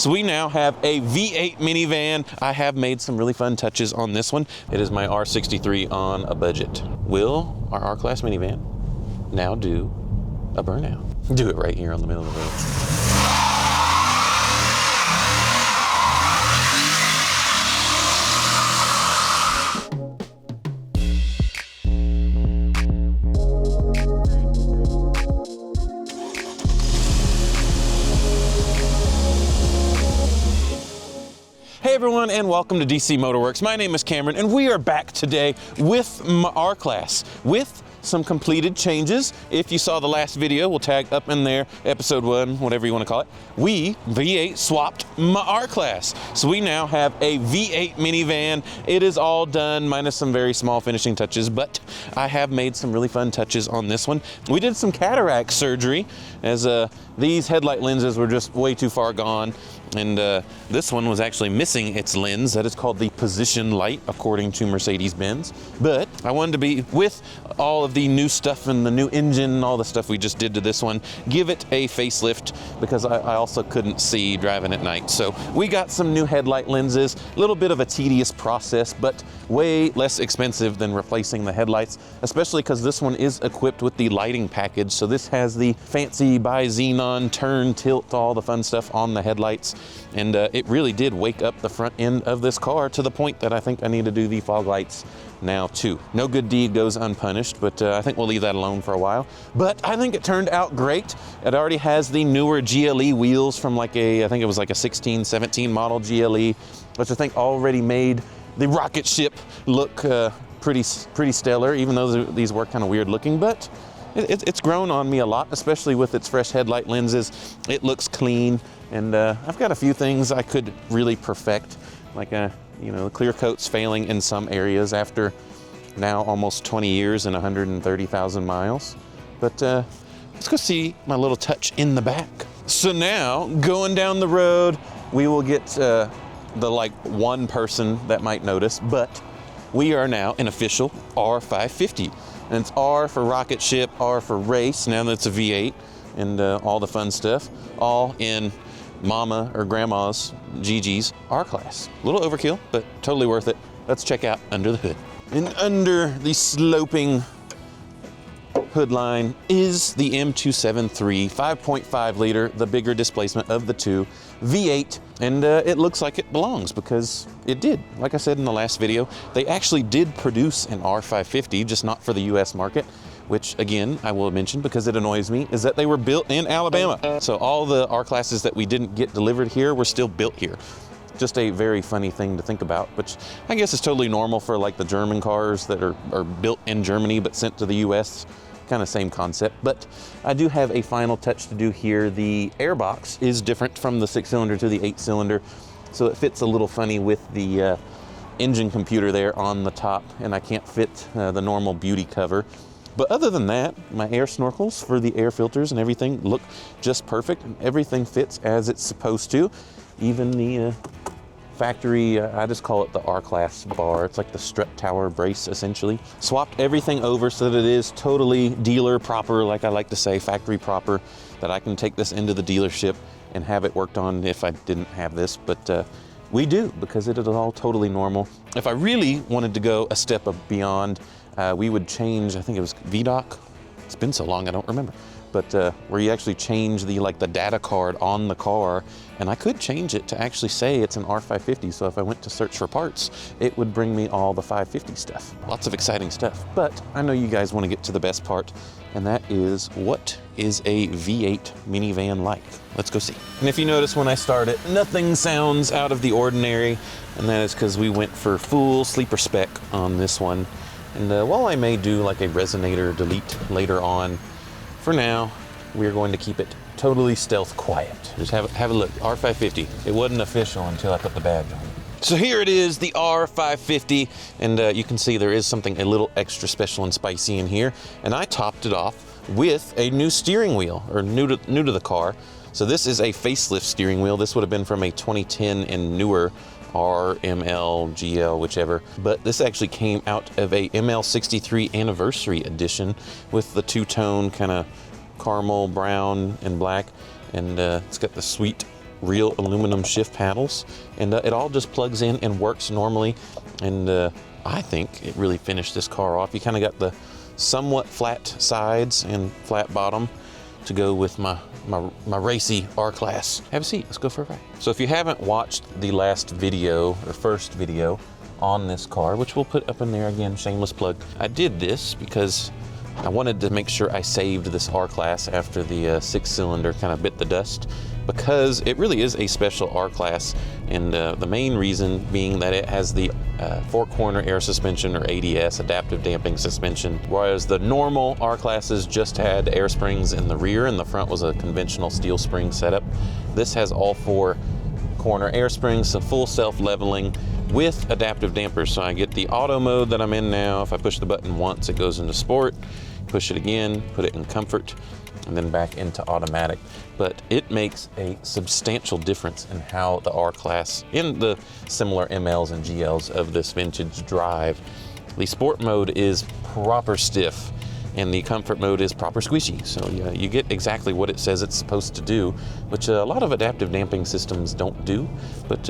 So we now have a V8 minivan. I have made some really fun touches on this one. It is my R63 on a budget. Will our R-Class minivan now do a burnout? Do it right here on the middle of the road. Hey everyone, and welcome to DC MotorWerks. My name is Cameron, and we are back today with my R-Class, with some completed changes. If you saw the last video, we'll tag up in there, episode 1, whatever you want to call it. We, V8, swapped my R-Class. So we now have a V8 minivan. It is all done, minus some very small finishing touches, but I have made some really fun touches on this one. We did some cataract surgery, as these headlight lenses were just way too far gone. And this one was actually missing its lens. That is called the position light, according to Mercedes-Benz. But I wanted to be, with all of the new stuff and the new engine and all the stuff we just did to this one, give it a facelift, because I also couldn't see driving at night. So we got some new headlight lenses, a little bit of a tedious process, but way less expensive than replacing the headlights, especially because this one is equipped with the lighting package. So this has the fancy bi-xenon turn, tilt, all the fun stuff on the headlights. And it really did wake up the front end of this car to the point that I think I need to do the fog lights now too. No good deed goes unpunished, but I think we'll leave that alone for a while. But I think it turned out great. It already has the newer GLE wheels from I think it was like a 16, 17 model GLE, which I think already made the rocket ship look pretty stellar, even though these were kind of weird looking. But it's grown on me a lot, especially with its fresh headlight lenses. It looks clean, and I've got a few things I could really perfect, like the clear coat's failing in some areas after now almost 20 years and 130,000 miles. But let's go see my little touch in the back. So now, going down the road, we will get the one person that might notice, but we are now an official R550. And it's R for rocket ship, R for race, now that it's a V8, and all the fun stuff, all in Mama or Grandma's, Gigi's R-Class. A little overkill, but totally worth it. Let's check out under the hood. And under the sloping hood line is the M273 5.5 liter, the bigger displacement of the two, V8, and it looks like it belongs because it did. Like I said in the last video, they actually did produce an R550, just not for the US market, which again, I will mention because it annoys me, is that they were built in Alabama. So all the R-Classes that we didn't get delivered here were still built here. Just a very funny thing to think about, which I guess is totally normal for the German cars that are built in Germany but sent to the US. Kind of same concept, but I do have a final touch to do here. The airbox is different from the 6-cylinder to the 8-cylinder, so it fits a little funny with the engine computer there on the top, and I can't fit the normal beauty cover. But other than that, my air snorkels for the air filters and everything look just perfect, and everything fits as it's supposed to. Even the factory, I just call it the R-Class bar. It's like the strut tower brace, essentially. Swapped everything over so that it is totally dealer proper, like I like to say, factory proper, that I can take this into the dealership and have it worked on if I didn't have this. But we do, because it is all totally normal. If I really wanted to go a step beyond, we would change, I think it was VDOC. It's been so long, I don't remember. But where you actually change the data card on the car, and I could change it to actually say it's an R550, so if I went to search for parts, it would bring me all the 550 stuff. Lots of exciting stuff. But I know you guys want to get to the best part, and that is, what is a V8 minivan like? Let's go see. And if you notice when I start it, nothing sounds out of the ordinary, and that is because we went for full sleeper spec on this one. And while I may do a resonator delete later on, for now, we're going to keep it totally stealth quiet. Just have a look, R550. It wasn't official until I put the badge on. So here it is, the R550, and you can see there is something a little extra special and spicy in here. And I topped it off with a new steering wheel, or new to the car. So this is a facelift steering wheel. This would have been from a 2010 and newer R, ML, GL, whichever. But this actually came out of a ML63 anniversary edition with the two-tone kind of caramel brown and black. And it's got the sweet real aluminum shift paddles, and it all just plugs in and works normally. And I think it really finished this car off. You kind of got the somewhat flat sides and flat bottom to go with my racy R-Class. Have a seat, let's go for a ride. So if you haven't watched the last video, or first video on this car, which we'll put up in there again, shameless plug, I did this because I wanted to make sure I saved this R-Class after the 6-cylinder kind of bit the dust, because it really is a special R-Class, and the main reason being that it has the 4-corner air suspension, or ADS, adaptive damping suspension, whereas the normal R-Classes just had air springs in the rear and the front was a conventional steel spring setup. This has all 4 corner air springs, so full self-leveling with adaptive dampers. So I get the auto mode that I'm in now. If I push the button once, it goes into sport. Push it again, put it in comfort, and then back into automatic. But it makes a substantial difference in how the R-Class, in the similar MLs and GLs of this vintage, drive. The sport mode is proper stiff, and the comfort mode is proper squishy. So yeah, you get exactly what it says it's supposed to do, which a lot of adaptive damping systems don't do, but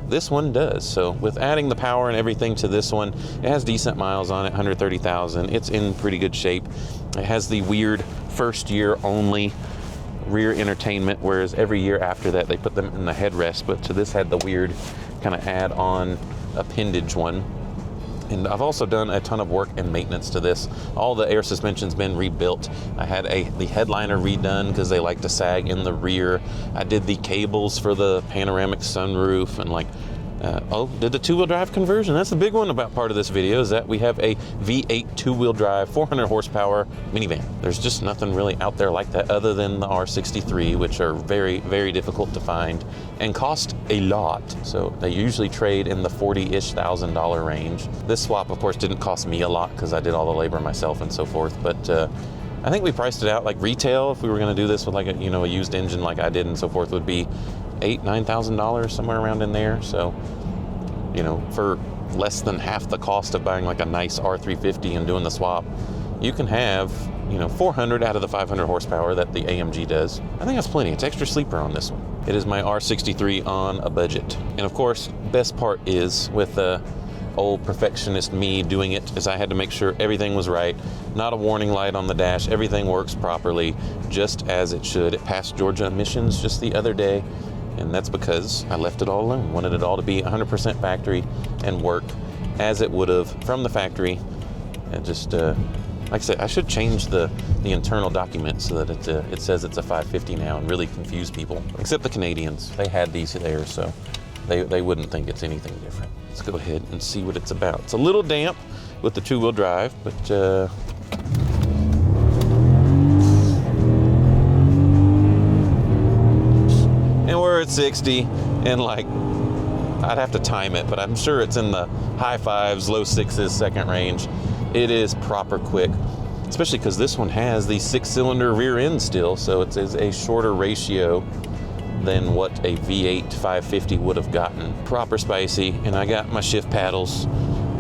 this one does. So with adding the power and everything to this one, it has decent miles on it, 130,000. It's in pretty good shape. It has the weird first year only rear entertainment, whereas every year after that they put them in the headrest, but this had the weird kind of add-on appendage one. And I've also done a ton of work and maintenance to this. All the air suspension's been rebuilt. I had the headliner redone because they like to sag in the rear. I did the cables for the panoramic sunroof, and did the 2-wheel drive conversion. That's the big one about part of this video, is that we have a V8 2-wheel drive 400 horsepower minivan. There's just nothing really out there like that other than the R63, which are very, very difficult to find and cost a lot. So they usually trade in the $40,000 range. This swap, of course, didn't cost me a lot because I did all the labor myself and so forth, but I think we priced it out like retail. If we were going to do this with like a used engine like I did and so forth, would be $8,000-9,000, somewhere around in there. So, for less than half the cost of buying like a nice R350 and doing the swap, you can have 400 out of the 500 horsepower that the AMG does. I think that's plenty. It's extra sleeper on this one. It is my R63 on a budget. And of course, best part is with old perfectionist me doing it, is I had to make sure everything was right. Not a warning light on the dash. Everything works properly, just as it should. It passed Georgia emissions just the other day, and that's because I left it all alone. Wanted it all to be 100% factory and work as it would have from the factory. And just, like I said, I should change the internal document so that it says it's a 550 now and really confuse people. Except the Canadians. They had these there, so they wouldn't think it's anything different. Let's go ahead and see what it's about. It's a little damp with the 2-wheel drive, but and we're at 60, and I'd have to time it, but I'm sure it's in the high 5s, low 6s, second range. It is proper quick, especially because this one has the 6-cylinder rear end still, so it's a shorter ratio than what a V8 550 would have gotten. Proper spicy, and I got my shift paddles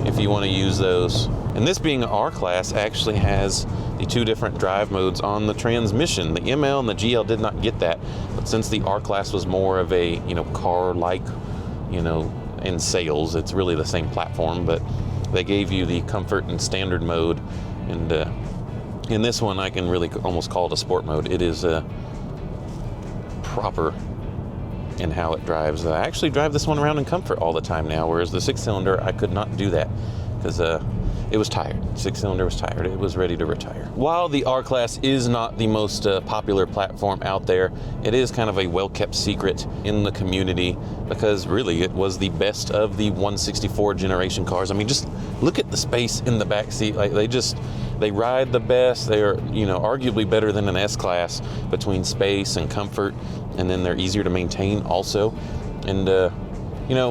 if you want to use those. And this being an R-Class actually has the 2 different drive modes on the transmission. The ML and the GL did not get that, but since the R-Class was more of a car-like, in sales, it's really the same platform, but they gave you the comfort and standard mode, and in this one I can really almost call it a sport mode. It is proper in how it drives. I actually drive this one around in comfort all the time now, whereas the 6-cylinder, I could not do that because it was tired. 6-cylinder was tired. It was ready to retire. While the R-Class is not the most popular platform out there, it is kind of a well-kept secret in the community because really it was the best of the 164 generation cars. I mean, just look at the space in the back seat. They ride the best. They are, arguably better than an S-Class between space and comfort, and then they're easier to maintain also. And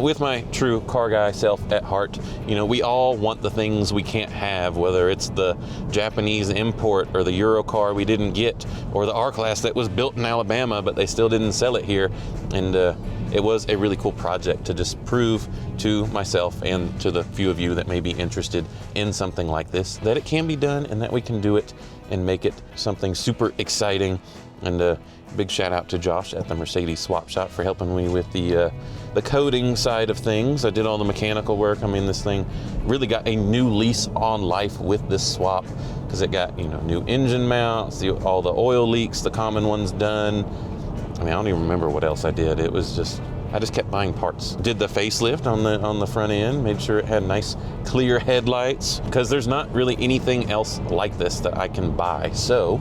with my true car guy self at heart, we all want the things we can't have, whether it's the Japanese import or the Euro car we didn't get, or the R-Class that was built in Alabama but they still didn't sell it here. And it was a really cool project to just prove to myself and to the few of you that may be interested in something like this that it can be done and that we can do it and make it something super exciting And big shout out to Josh at the Mercedes Swap Shop for helping me with the coding side of things. I did all the mechanical work. I mean, this thing really got a new lease on life with this swap, because it got, you know, new engine mounts, all the oil leaks, the common ones done. I mean, I don't even remember what else I did. It was just, I just kept buying parts. Did the facelift on the front end, made sure it had nice clear headlights, because there's not really anything else like this that I can buy. So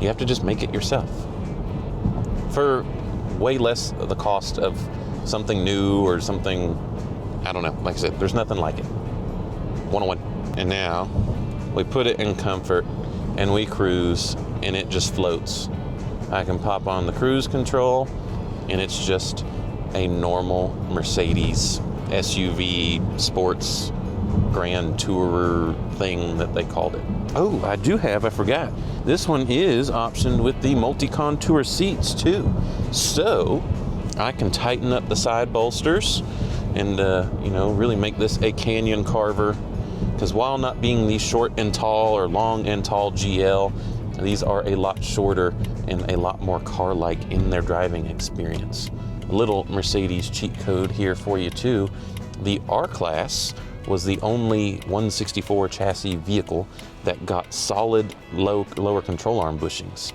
you have to just make it yourself for way less of the cost of something new or something, I don't know. Like I said, there's nothing like it. 101. And now we put it in comfort and we cruise, and it just floats. I can pop on the cruise control and it's just a normal Mercedes SUV sports grand tourer thing that they called it. Oh, I forgot. This one is optioned with the multi-contour seats too. So I can tighten up the side bolsters and, you know, really make this a canyon carver. Because while not being the short and tall or long and tall GL, these are a lot shorter and a lot more car-like in their driving experience. A little Mercedes cheat code here for you too. The R-Class was the only 164 chassis vehicle that got solid lower control arm bushings.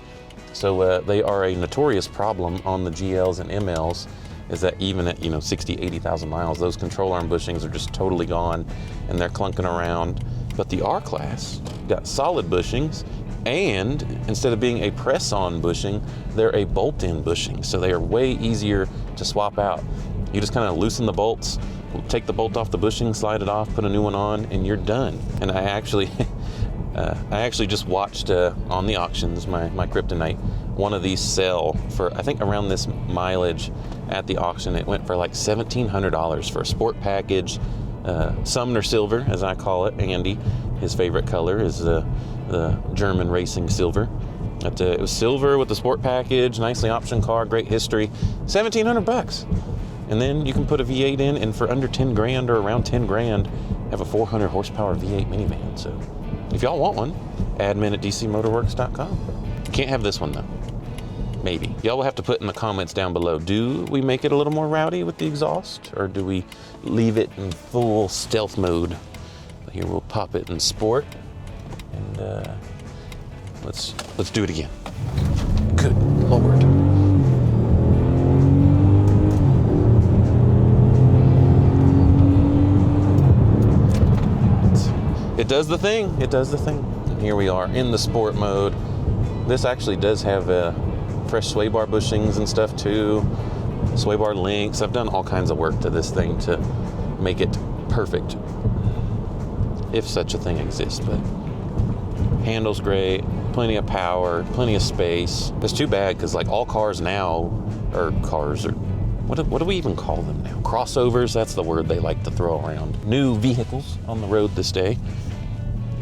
So they are a notorious problem on the GLs and MLs, is that even at, you know, 60, 80,000 miles, those control arm bushings are just totally gone and they're clunking around. But the R-Class got solid bushings, and instead of being a press-on bushing, they're a bolt-in bushing. So they are way easier to swap out. You just kind of loosen the bolts, take the bolt off the bushing, slide it off, put a new one on, and you're done. And I actually just watched on the auctions, my kryptonite, one of these sell for, I think around this mileage at the auction. It went for like $1,700 for a sport package, Sumner silver, as I call it. Andy, his favorite color is the German racing silver. It was silver with the sport package, nicely optioned car, great history, $1,700. And then you can put a V8 in, and for under 10 grand or around 10 grand, have a 400 horsepower V8 minivan. So if y'all want one, admin at dcmotorworks.com. Can't have this one though. Maybe. Y'all will have to put in the comments down below, do we make it a little more rowdy with the exhaust, or do we leave it in full stealth mode? Here, we'll pop it in sport, and let's do it again. Good Lord. It does the thing. It does the thing. And here we are in the sport mode. This actually does have fresh sway bar bushings and stuff too. Sway bar links. I've done all kinds of work to this thing to make it perfect, if such a thing exists. But handles great, plenty of power, plenty of space. It's too bad because like all cars now, or cars, or what do we even call them now? Crossovers, that's the word they like to throw around. New vehicles on the road this day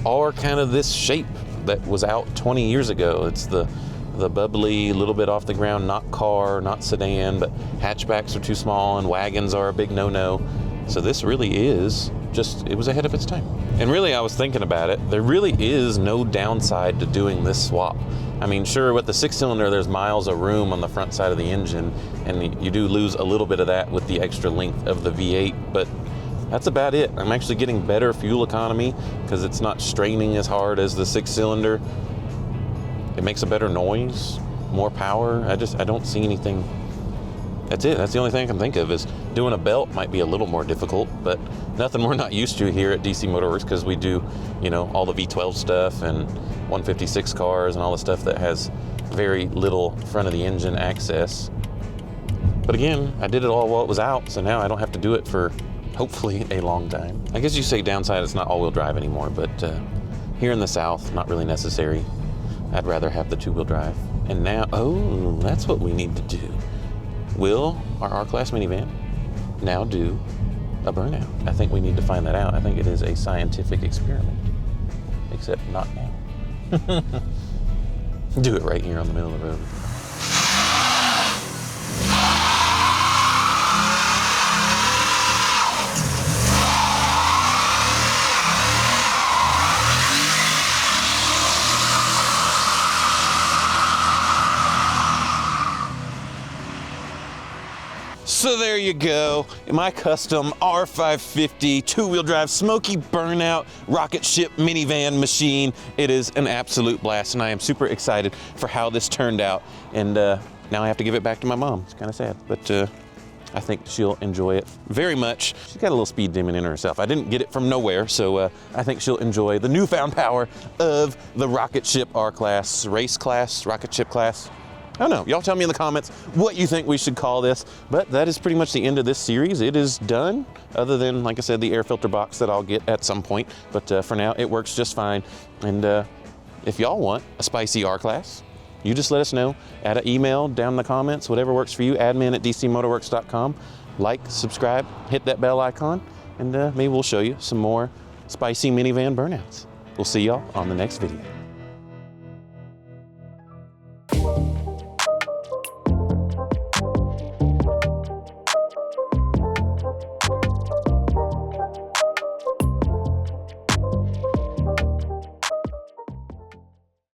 are kind of this shape that was out 20 years ago. It's the bubbly, little bit off the ground, not car, not sedan, but hatchbacks are too small and wagons are a big no-no. So this really is just, it was ahead of its time. And really, I was thinking about it, there really is no downside to doing this swap. I mean, sure, with the 6-cylinder, there's miles of room on the front side of the engine, and you do lose a little bit of that with the extra length of the V8, but that's about it. I'm actually getting better fuel economy because it's not straining as hard as the 6-cylinder. It makes a better noise, more power. I don't see anything. That's it. That's the only thing I can think of, is doing a belt might be a little more difficult, but nothing we're not used to here at DC MotorWerks, because we do, you know, all the V12 stuff and 156 cars and all the stuff that has very little front of the engine access. But again, I did it all while it was out, so now I don't have to do it for hopefully a long time. I guess you say downside, it's not all-wheel drive anymore, but here in the South, not really necessary. I'd rather have the 2-wheel drive. And now, oh, that's what we need to do. Will our R-Class minivan now do a burnout? I think we need to find that out. I think it is a scientific experiment, except not now. Do it right here on the middle of the road. So there you go, my custom R350 two-wheel drive smoky burnout rocket ship minivan machine. It is an absolute blast, and I am super excited for how this turned out. And now I have to give it back to my mom. It's kind of sad, but I think she'll enjoy it very much. She's got a little speed demon in herself. I didn't get it from nowhere, so I think she'll enjoy the newfound power of the rocket ship R-Class, race class, rocket ship class. I don't know, y'all tell me in the comments what you think we should call this, but that is pretty much the end of this series. It is done, other than, like I said, the air filter box that I'll get at some point, but for now, it works just fine. And if y'all want a spicy R-Class, you just let us know. Add an email down in the comments, whatever works for you, admin@dcmotorworks.com. Like, subscribe, hit that bell icon, and maybe we'll show you some more spicy minivan burnouts. We'll see y'all on the next video.